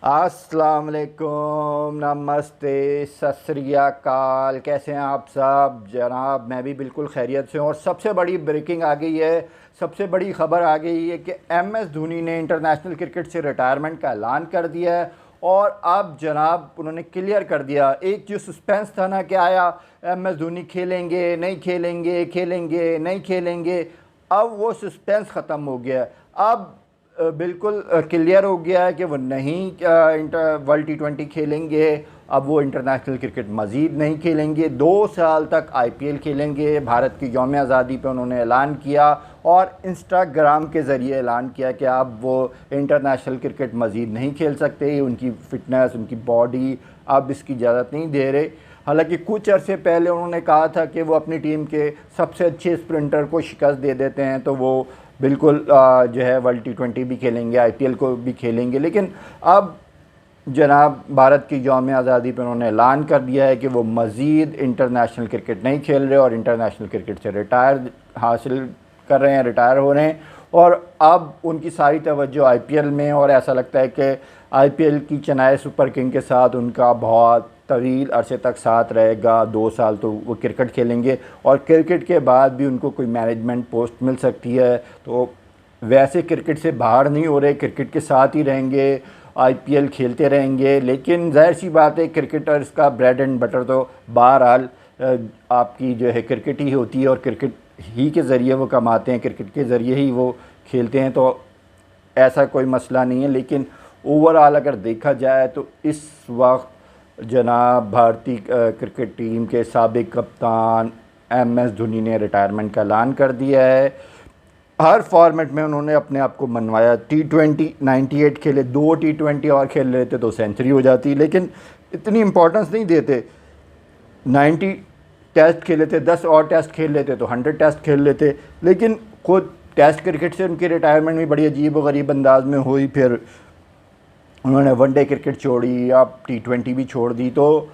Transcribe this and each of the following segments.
अस्सलाम वालेकुम, नमस्ते, सत श्री अकाल। कैसे हैं आप सब जनाब? मैं भी बिल्कुल खैरियत से हूँ। और सबसे बड़ी ब्रेकिंग आ गई है, सबसे बड़ी ख़बर आ गई है कि एम एस धोनी ने इंटरनेशनल क्रिकेट से रिटायरमेंट का ऐलान कर दिया है। और अब जनाब उन्होंने क्लियर कर दिया, एक जो सस्पेंस था ना कि आया एम एस धोनी खेलेंगे नहीं खेलेंगे, खेलेंगे नहीं खेलेंगे, अब वो सस्पेंस ख़त्म हो गया। अब बिल्कुल क्लियर हो गया है कि वो नहीं इंटर वर्ल्ड T20 खेलेंगे। अब वो इंटरनेशनल क्रिकेट मज़ीद नहीं खेलेंगे, 2 साल तक IPL खेलेंगे। भारत की यौम आज़ादी पे उन्होंने ऐलान किया और इंस्टाग्राम के ज़रिए ऐलान किया कि अब वो इंटरनेशनल क्रिकेट मज़ीद नहीं खेल सकते। उनकी फ़िटनेस, उनकी बॉडी अब इसकी इजाज़त नहीं दे रहे। हालांकि कुछ अरसे पहले उन्होंने कहा था कि वो अपनी टीम के सबसे अच्छे स्प्रिंटर को शिकस्त दे देते हैं तो वो बिल्कुल जो है वर्ल्ड T20 भी खेलेंगे, IPL को भी खेलेंगे। लेकिन अब जनाब भारत की यौम आज़ादी पर उन्होंने ऐलान कर दिया है कि वो मज़ीद इंटरनेशनल क्रिकेट नहीं खेल रहे और इंटरनेशनल क्रिकेट से रिटायर हासिल कर रहे हैं, रिटायर हो रहे हैं। और अब उनकी सारी तवज्जो IPL में, और ऐसा लगता है कि IPL की चेन्नई सुपर किंग के साथ उनका बहुत तवील अरसे तक साथ रहेगा। 2 साल तो वो क्रिकेट खेलेंगे और क्रिकेट के बाद भी उनको कोई मैनेजमेंट पोस्ट मिल सकती है। तो वैसे क्रिकेट से बाहर नहीं हो रहे, क्रिकेट के साथ ही रहेंगे, IPL खेलते रहेंगे। लेकिन जाहिर सी बात है, क्रिकेटर्स का ब्रेड एंड बटर तो बहरहाल आपकी जो है क्रिकेट ही होती है और क्रिकेट ही के ज़रिए वो कमाते हैं, क्रिकेट के ज़रिए ही वो खेलते हैं। तो ऐसा कोई मसला नहीं है। लेकिन ओवरऑल अगर देखा जाए तो इस वक्त जनाब भारतीय क्रिकेट टीम के साबिक कप्तान MS धोनी ने रिटायरमेंट का ऐलान कर दिया है। हर फॉर्मेट में उन्होंने अपने आप को मनवाया। T20 98 खेले, 2 T20 और खेल लेते तो सेंचुरी हो जाती, लेकिन इतनी इम्पोर्टेंस नहीं देते। 90 टेस्ट खेले थे, 10 और टेस्ट खेल लेते तो 100 टेस्ट खेल लेते। लेकिन खुद टेस्ट क्रिकेट से उनकी रिटायरमेंट भी बड़ी अजीब व गरीब अंदाज में हुई। फिर उन्होंने वनडे क्रिकेट छोड़ी, अब T20 भी छोड़ दी। तो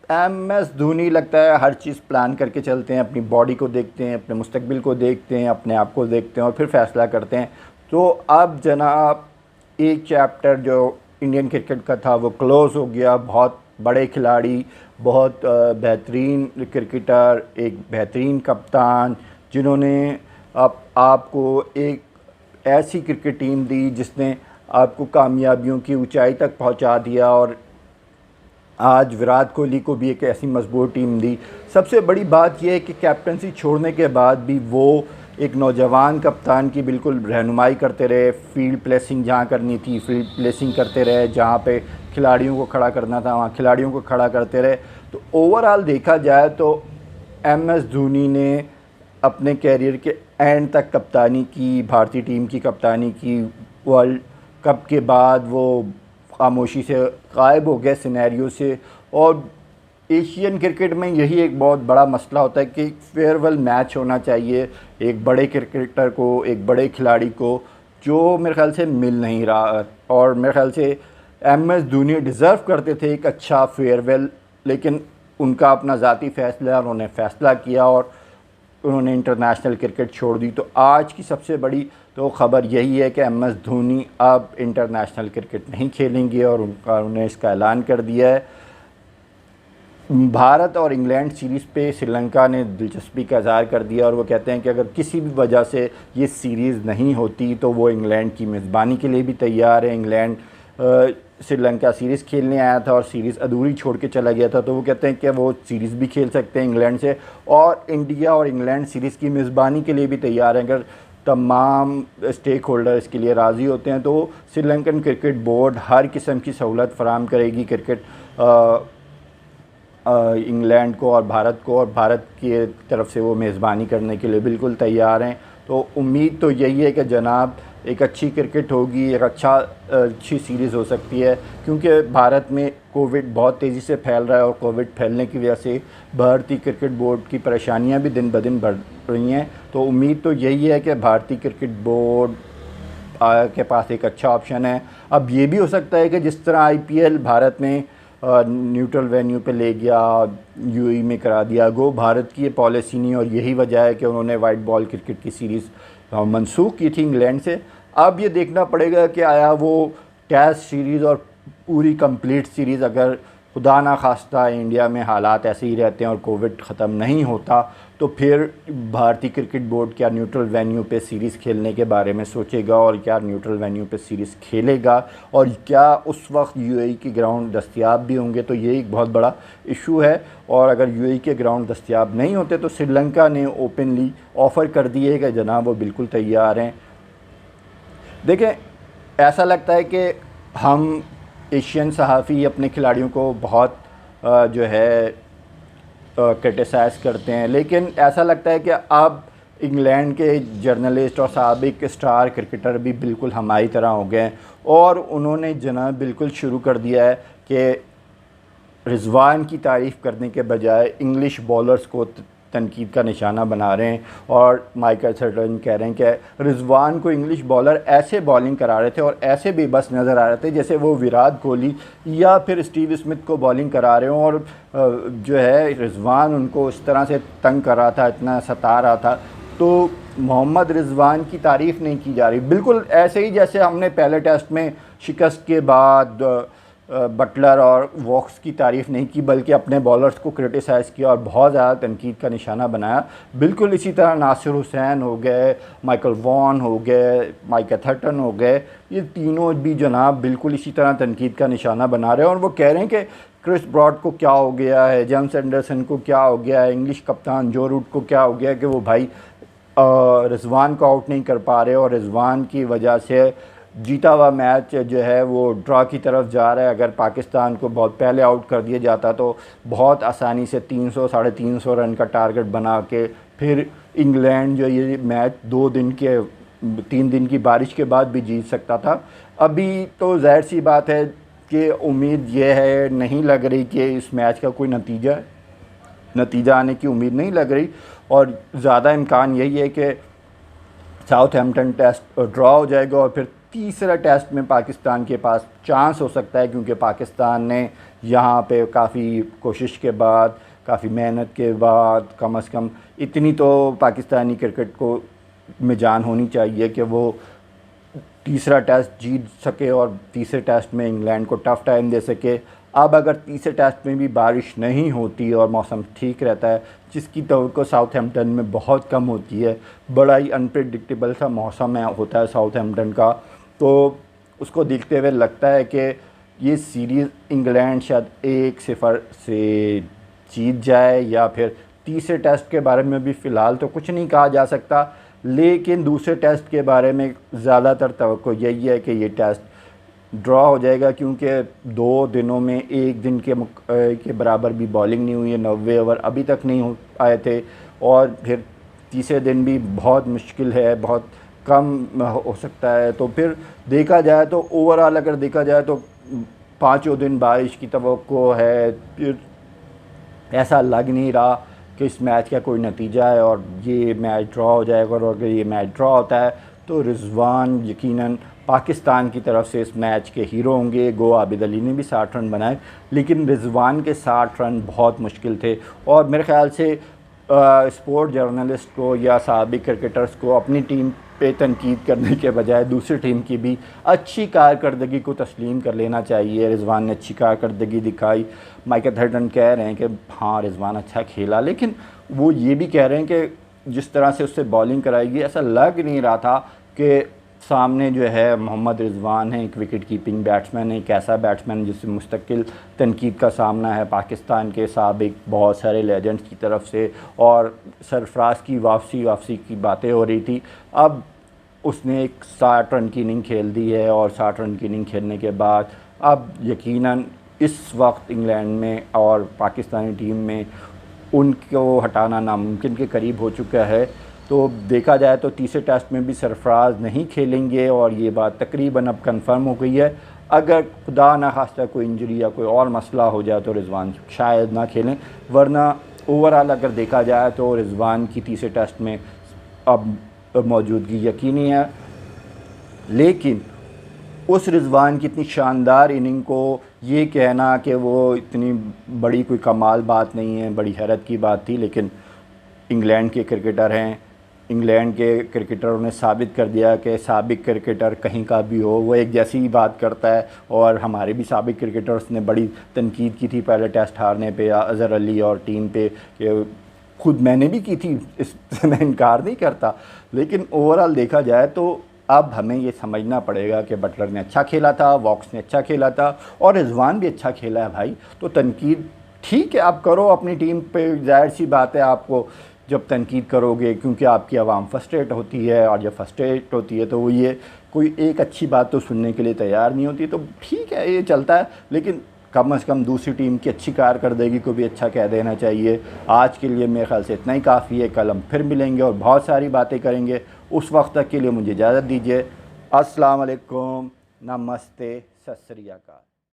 MS धोनी लगता है हर चीज़ प्लान करके चलते हैं, अपनी बॉडी को देखते हैं, अपने मुस्तकबिल को देखते हैं, अपने आप को देखते हैं और फिर फ़ैसला करते हैं। तो अब जनाब एक चैप्टर जो इंडियन क्रिकेट का था वो क्लोज़ हो गया। बहुत बड़े खिलाड़ी, बहुत बेहतरीन क्रिकेटर, एक बेहतरीन कप्तान, जिन्होंने आपको एक ऐसी क्रिकेट टीम दी जिसने आपको कामयाबियों की ऊंचाई तक पहुंचा दिया और आज विराट कोहली को भी एक ऐसी मजबूत टीम दी। सबसे बड़ी बात यह है कि कैप्टनसी छोड़ने के बाद भी वो एक नौजवान कप्तान की बिल्कुल रहनुमाई करते रहे। फील्ड प्लेसिंग जहाँ करनी थी फील्ड प्लेसिंग करते रहे, जहाँ पे खिलाड़ियों को खड़ा करना था वहाँ खिलाड़ियों को खड़ा करते रहे। तो ओवरऑल देखा जाए तो MS धोनी ने अपने कैरियर के एंड तक कप्तानी की, भारतीय टीम की कप्तानी की। वर्ल्ड कप के बाद वो खामोशी से गायब हो गए सिनेरियो से। और एशियन क्रिकेट में यही एक बहुत बड़ा मसला होता है कि फेयरवेल मैच होना चाहिए एक बड़े क्रिकेटर को, एक बड़े खिलाड़ी को, जो मेरे ख्याल से मिल नहीं रहा। और मेरे ख्याल से MS धोनी डिज़र्व करते थे एक अच्छा फेयरवेल, लेकिन उनका अपना ज़ाती फ़ैसला, उन्होंने फ़ैसला किया और उन्होंने इंटरनेशनल क्रिकेट छोड़ दी। तो आज की सबसे बड़ी तो ख़बर यही है कि MS धोनी अब इंटरनेशनल क्रिकेट नहीं खेलेंगे और उन्होंने इसका ऐलान कर दिया है। भारत और इंग्लैंड सीरीज़ पे श्रीलंका ने दिलचस्पी का इज़हार कर दिया और वो कहते हैं कि अगर किसी भी वजह से ये सीरीज़ नहीं होती तो वो इंग्लैंड की मेज़बानी के लिए भी तैयार है। इंग्लैंड श्रीलंका सीरीज़ खेलने आया था और सीरीज़ अधूरी छोड़ के चला गया था, तो वो कहते हैं कि वो सीरीज़ भी खेल सकते हैं इंग्लैंड से। और इंडिया और इंग्लैंड सीरीज़ की मेज़बानी के लिए भी तैयार हैं अगर तमाम स्टेक होल्डर इसके लिए राज़ी होते हैं। तो श्रीलंकन क्रिकेट बोर्ड हर किस्म की सहूलत फराम करेगी क्रिकेट इंग्लैंड को और भारत को, और भारत की तरफ से वो मेज़बानी करने के लिए बिल्कुल तैयार हैं। तो उम्मीद तो यही है कि जनाब एक अच्छी क्रिकेट होगी, एक अच्छी सीरीज़ हो सकती है, क्योंकि भारत में कोविड बहुत तेज़ी से फैल रहा है और कोविड फैलने की वजह से भारतीय क्रिकेट बोर्ड की परेशानियां भी दिन ब दिन बढ़ रही हैं। तो उम्मीद तो यही है कि भारतीय क्रिकेट बोर्ड के पास एक अच्छा ऑप्शन है। अब ये भी हो सकता है कि जिस तरह IPL भारत में न्यूट्रल वेन्यू पे ले गया, UAE में करा दिया, गो भारत की ये पॉलिसी नहीं, और यही वजह है कि उन्होंने वाइट बॉल क्रिकेट की सीरीज़ मनसूख की थी इंग्लैंड से। अब ये देखना पड़ेगा कि आया वो टेस्ट सीरीज़ और पूरी कंप्लीट सीरीज़ अगर खुदा ना खास्ता इंडिया में हालात ऐसे ही रहते हैं और कोविड ख़त्म नहीं होता, तो फिर भारतीय क्रिकेट बोर्ड क्या न्यूट्रल वेन्यू पे सीरीज़ खेलने के बारे में सोचेगा और क्या न्यूट्रल वेन्यू पे सीरीज़ खेलेगा, और क्या उस वक्त यूएई के ग्राउंड दस्तयाब भी होंगे। तो ये एक बहुत बड़ा इशू है। और अगर यूएई के ग्राउंड दस्तयाब नहीं होते तो श्रीलंका ने ओपनली ऑफ़र कर दिए कि जनाब वो बिल्कुल तैयार हैं। देखें, ऐसा लगता है कि हम एशियन सहाफ़ी अपने खिलाड़ियों को बहुत जो है क्रिटिसाइज़ करते हैं, लेकिन ऐसा लगता है कि अब इंग्लैंड के जर्नलिस्ट और साबिक स्टार क्रिकेटर भी बिल्कुल हमारी तरह हो गए हैं और उन्होंने जनाब बिल्कुल शुरू कर दिया है कि रिजवान की तारीफ़ करने के बजाय इंग्लिश बॉलर्स को तनकीद का निशाना बना रहे हैं। और माइकल सर्टन कह रहे हैं कि रिजवान को इंग्लिश बॉलर ऐसे बॉलिंग करा रहे थे और ऐसे बेबस नज़र आ रहे थे जैसे वो विराट कोहली या फिर स्टीव स्मिथ को बॉलिंग करा रहे हों, और जो है रिजवान उनको इस तरह से तंग कर रहा था, इतना सता रहा था। तो मोहम्मद रिजवान की तारीफ़ नहीं की जा रही, बिल्कुल ऐसे ही जैसे हमने पहले टेस्ट में शिकस्त के बाद बटलर और वॉक्स की तारीफ़ नहीं की, बल्कि अपने बॉलर्स को क्रिटिसाइज़ किया और बहुत ज़्यादा तनकीद का निशाना बनाया। बिल्कुल इसी तरह नासिर हुसैन हो गए, माइकल वॉन हो गए, माइक एथरटन हो गए, ये तीनों भी जनाब बिल्कुल इसी तरह तनकीद का निशाना बना रहे हैं। और वो कह रहे हैं कि क्रिस ब्रॉड को क्या हो गया है, जेम्स एंडरसन को क्या हो गया है, इंग्लिश कप्तान जो रूट को क्या हो गया है कि वो भाई रिजवान को आउट नहीं कर पा रहे और रिजवान की वजह से जीता हुआ मैच जो है वो ड्रॉ की तरफ जा रहा है। अगर पाकिस्तान को बहुत पहले आउट कर दिया जाता तो बहुत आसानी से 300 साढ़े 300 रन का टारगेट बना के फिर इंग्लैंड जो ये मैच 3 दिन की बारिश के बाद भी जीत सकता था। अभी तो जाहिर सी बात है कि उम्मीद ये है, नहीं लग रही कि इस मैच का कोई नतीजा आने की उम्मीद नहीं लग रही, और ज़्यादा इम्कान यही है कि साउथहैम्पटन टेस्ट ड्रॉ हो जाएगा और फिर तीसरा टेस्ट में पाकिस्तान के पास चांस हो सकता है, क्योंकि पाकिस्तान ने यहाँ पे काफ़ी कोशिश के बाद, काफ़ी मेहनत के बाद, कम से कम इतनी तो पाकिस्तानी क्रिकेट को में जान होनी चाहिए कि वो तीसरा टेस्ट जीत सके और तीसरे टेस्ट में इंग्लैंड को टफ़ टाइम दे सके। अब अगर तीसरे टेस्ट में भी बारिश नहीं होती और मौसम ठीक रहता है, जिसकी तवक्को साउथहैम्पटन में बहुत कम होती है, बड़ा ही अनप्रेडिक्टेबल सा मौसम होता है साउथहैम्पटन का, तो उसको देखते हुए लगता है कि ये सीरीज़ इंग्लैंड शायद 1-0 से जीत जाए, या फिर तीसरे टेस्ट के बारे में भी फ़िलहाल तो कुछ नहीं कहा जा सकता, लेकिन दूसरे टेस्ट के बारे में ज़्यादातर तवक्को यही है कि ये टेस्ट ड्रॉ हो जाएगा, क्योंकि 2 दिनों में 1 दिन के बराबर भी बॉलिंग नहीं हुई है। 90 ओवर अभी तक नहीं आए थे, और फिर तीसरे दिन भी बहुत मुश्किल है, बहुत कम हो सकता है। तो फिर देखा जाए तो ओवरऑल अगर देखा जाए तो 5 दिन बारिश की तवक्को है। फिर ऐसा लग नहीं रहा कि इस मैच का कोई नतीजा है और ये मैच ड्रॉ हो जाएगा, और अगर ये मैच ड्रॉ होता है तो रिजवान यकीनन पाकिस्तान की तरफ से इस मैच के हीरो होंगे। गो आबिद अली ने भी 60 रन बनाए, लेकिन रिजवान के 60 रन बहुत मुश्किल थे, और मेरे ख़्याल से स्पोर्ट जर्नलिस्ट को या साबिक क्रिकेटर्स को अपनी टीम पे तनकीद करने के बजाय दूसरी टीम की भी अच्छी कारकर्दगी को तस्लीम कर लेना चाहिए। रिजवान ने अच्छी कारकर्दगी दिखाई, माइक एथरटन कह रहे हैं कि हाँ रिजवान अच्छा खेला, लेकिन वो ये भी कह रहे हैं कि जिस तरह से उससे बॉलिंग कराएगी ऐसा लग नहीं रहा था कि सामने जो है मोहम्मद रिजवान है, एक विकेट कीपिंग बैट्समैन है, एक ऐसा बैट्समैन जिससे मुस्तकिल तनकीद का सामना है पाकिस्तान के साबिक बहुत सारे लेजेंड्स की तरफ से, और सरफराज की वापसी की बातें हो रही थी। अब उसने एक 60 रन की इनिंग खेल दी है, और 60 रन की इनिंग खेलने के बाद अब यकीनन इस वक्त इंग्लैंड में और पाकिस्तानी टीम में उनको हटाना नामुमकिन के करीब हो चुका है। तो देखा जाए तो तीसरे टेस्ट में भी सरफराज नहीं खेलेंगे, और ये बात तकरीबन अब कंफर्म हो गई है। अगर खुदा ना खास्ता कोई इंजरी या कोई और मसला हो जाए तो रिजवान शायद ना खेलें, वरना ओवरऑल अगर देखा जाए तो रिजवान की तीसरे टेस्ट में अब मौजूदगी यकीनी है। लेकिन उस रिजवान की इतनी शानदार इनिंग को ये कहना कि वो इतनी बड़ी कोई कमाल बात नहीं है, बड़ी हैरत की बात थी। लेकिन इंग्लैंड के क्रिकेटर हैं, इंग्लैंड के क्रिकेटरों ने साबित कर दिया कि साबिक क्रिकेटर कहीं का भी हो वो एक जैसी ही बात करता है। और हमारे भी साबिक क्रिकेटर्स ने बड़ी तनकीद की थी पहले टेस्ट हारने पे या अज़हर अली और टीम पे, कि खुद मैंने भी की थी, इससे मैं इनकार नहीं करता। लेकिन ओवरऑल देखा जाए तो अब हमें ये समझना पड़ेगा कि बटलर ने अच्छा खेला था, वॉक्स ने अच्छा खेला था और रिजवान भी अच्छा खेला है भाई। तो तनकीद ठीक है आप करो अपनी टीम पे, जाहिर सी बात है आपको जब तनकीद करोगे, क्योंकि आपकी आवाम फ्रस्ट्रेट होती है और जब फ्रस्ट्रेट होती है तो वो ये कोई एक अच्छी बात तो सुनने के लिए तैयार नहीं होती। तो ठीक है ये चलता है, लेकिन कम से कम दूसरी टीम की अच्छी कारकर्दगी को भी अच्छा कह देना चाहिए। आज के लिए मेरे ख्याल से इतना ही काफ़ी है। कल हम फिर मिलेंगे और बहुत सारी बातें करेंगे। उस वक्त तक के लिए मुझे इजाज़त दीजिए। अस्सलाम वालेकुम, नमस्ते, सत श्री अकाल।